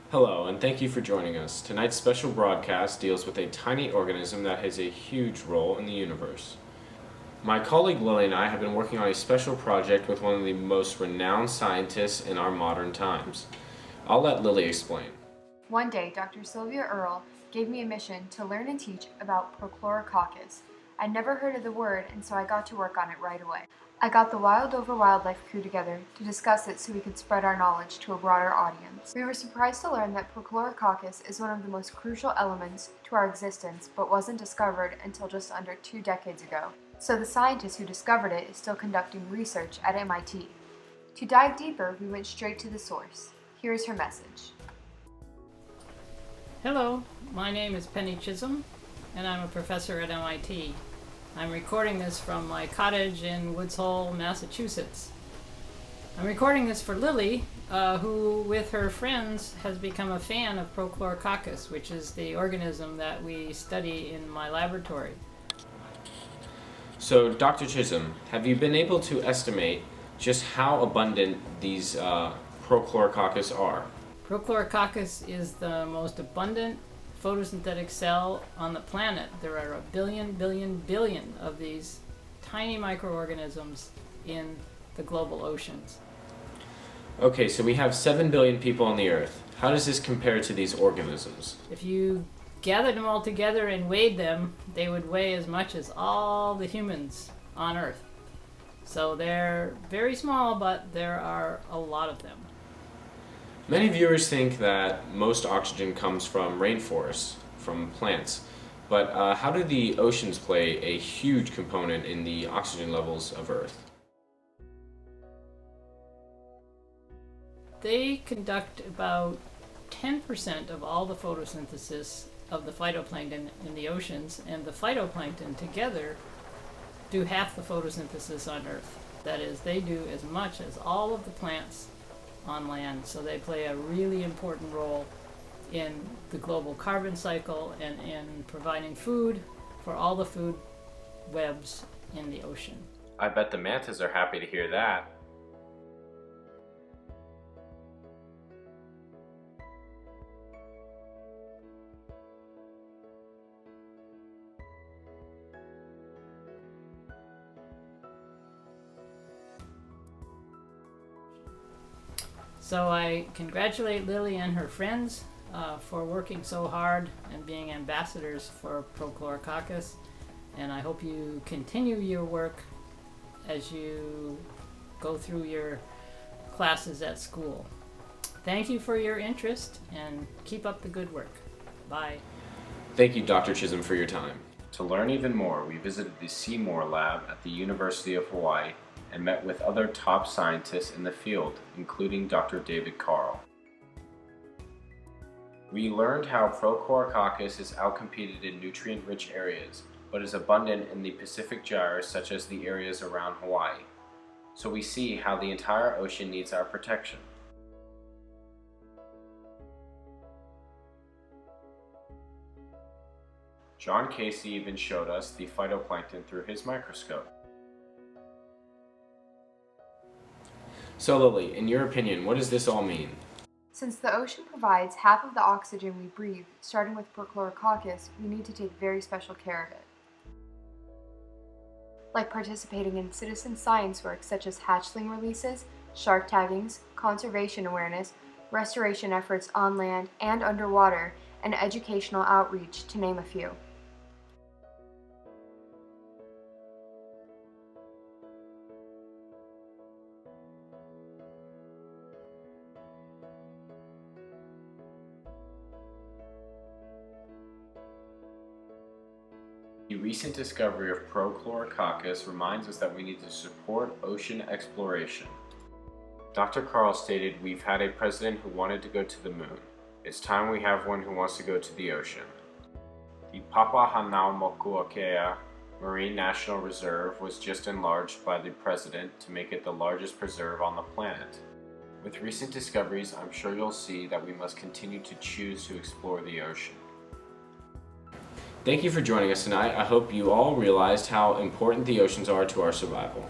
Hello, and thank you for joining us. Tonight's special broadcast deals with a tiny organism that has a huge role in the universe. My colleague Lily and I have been working on a special project with one of the most renowned scientists in our modern times. I'll let Lily explain. One day, Dr. Sylvia Earle gave me a mission to learn and teach about Prochlorococcus. I'd never heard of the word, and so I got to work on it right away. I got the Wild Over Wildlife crew together to discuss it so we could spread our knowledge to a broader audience. We were surprised to learn that Prochlorococcus is one of the most crucial elements to our existence, but wasn't discovered until just under 2 decades ago. So the scientist who discovered it is still conducting research at MIT. To dive deeper, we went straight to the source. Here's her message. Hello, my name is Penny Chisholm, and I'm a professor at MIT. I'm recording this from my cottage in Woods Hole, Massachusetts. I'm recording this for Lily, who, with her friends, has become a fan of Prochlorococcus, which is the organism that we study in my laboratory. So, Dr. Chisholm, have you been able to estimate just how abundant these Prochlorococcus are? Prochlorococcus is the most abundant photosynthetic cell on the planet. There are a billion of these tiny microorganisms in the global oceans. Okay, so we have 7 billion people on the Earth. How does this compare to these organisms? If you gathered them all together and weighed them, they would weigh as much as all the humans on Earth. So they're very small, but there are a lot of them. Many viewers think that most oxygen comes from rainforests, from plants, but how do the oceans play a huge component in the oxygen levels of Earth? They conduct about 10% of all the photosynthesis of the phytoplankton in the oceans, and the phytoplankton together do half the photosynthesis on Earth. That is, they do as much as all of the plants on land, so they play a really important role in the global carbon cycle and in providing food for all the food webs in the ocean. I bet the mantas are happy to hear that. So I congratulate Lily and her friends for working so hard and being ambassadors for Prochlorococcus, and I hope you continue your work as you go through your classes at school. Thank you for your interest, and keep up the good work. Bye. Thank you, Dr. Chisholm, for your time. To learn even more, we visited the Seymour Lab at the University of Hawaii and met with other top scientists in the field, including Dr. David Carl. We learned how Prochlorococcus is outcompeted in nutrient-rich areas, but is abundant in the Pacific gyres such as the areas around Hawaii. So we see how the entire ocean needs our protection. John Casey even showed us the phytoplankton through his microscope. So Lily, in your opinion, what does this all mean? Since the ocean provides half of the oxygen we breathe, starting with Prochlorococcus, we need to take very special care of it. Like participating in citizen science work such as hatchling releases, shark taggings, conservation awareness, restoration efforts on land and underwater, and educational outreach, to name a few. The recent discovery of Prochlorococcus reminds us that we need to support ocean exploration. Dr. Carl stated, "We've had a president who wanted to go to the moon. It's time we have one who wants to go to the ocean." The Papahanaumokuakea Marine National Reserve was just enlarged by the president to make it the largest preserve on the planet. With recent discoveries, I'm sure you'll see that we must continue to choose to explore the ocean. Thank you for joining us tonight. I hope you all realized how important the oceans are to our survival.